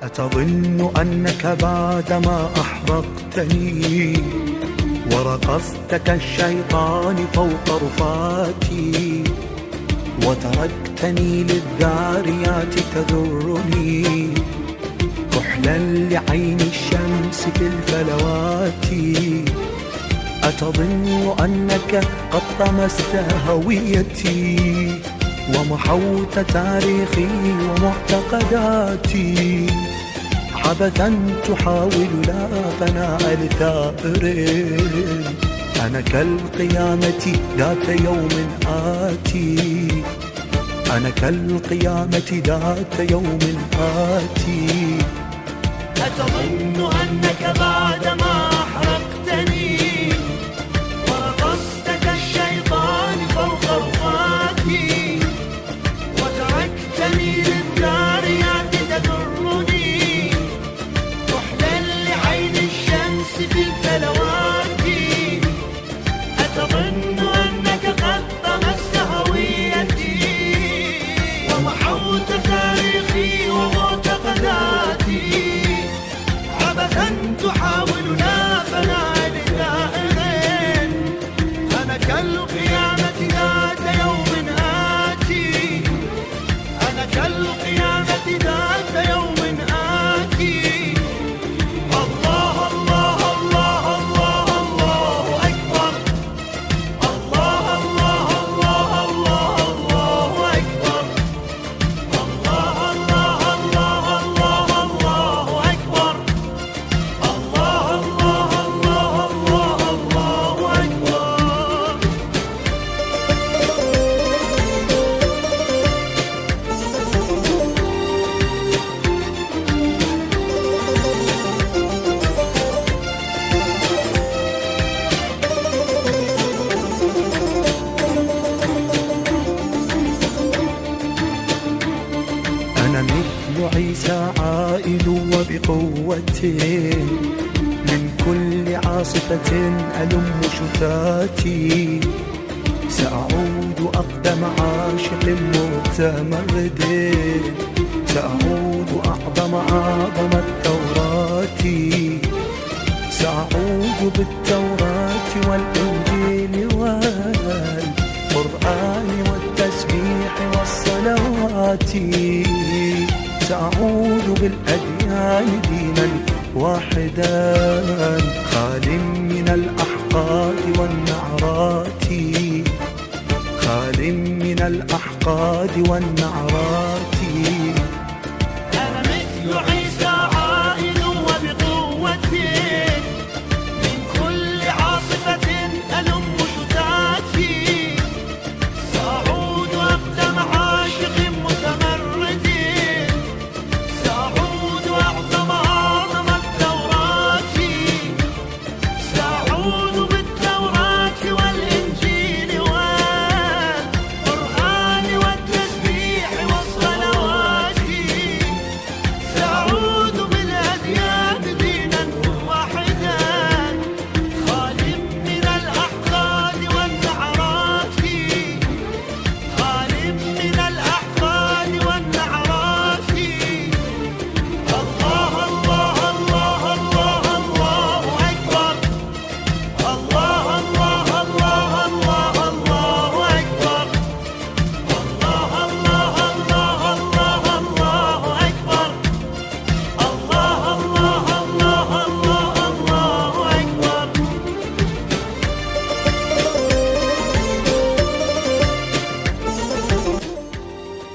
أتظن أنك بعدما أحرقتني ورقصت كالشيطان فوق رفاتي وتركتني للذاريات تذرني كحلا لعين الشمس في الفلوات؟ أتظن أنك قد طمست هويتي ومحوت تاريخي ومعتقداتي عبثا تحاول لا فناء لثائر؟ أنا كالقيامة ذات يوم آتي، أنا كالقيامة ذات يوم آتي. أتظن أنك بعدما أحرقتني ورقصت كالشيطان فوق رفاتي وتركتني للذاريات تذرني كحلا لعين الشمس في الفلوات؟ أتظن أنك قد طمست هويتي ومحوت تاريخي ومعتقداتي عبثا تحاول لا فناء لثائر؟ أنا كالقيامة ذات يوم آتي، أنا كالقيامة ذات يوم آتي. الله الله الله الله الله أكبر، الله الله الله الله الله أكبر، الله الله الله الله الله أكبر، الله الله الله الله الله أكبر. أنا مثل عيسى عائد وبقوة من كل عاصفة ألم شتاتي سأعود أقدم عاشق متمرد، سأعود أعظم التوراة، سأعود بالتوراة والإنجيل والقرآن والتسبيح والصلوات، سأعود بالأديان دينا واحدا خال من الأحقاد والنعرات، خال من الأحقاد والنعرات. أنا مثل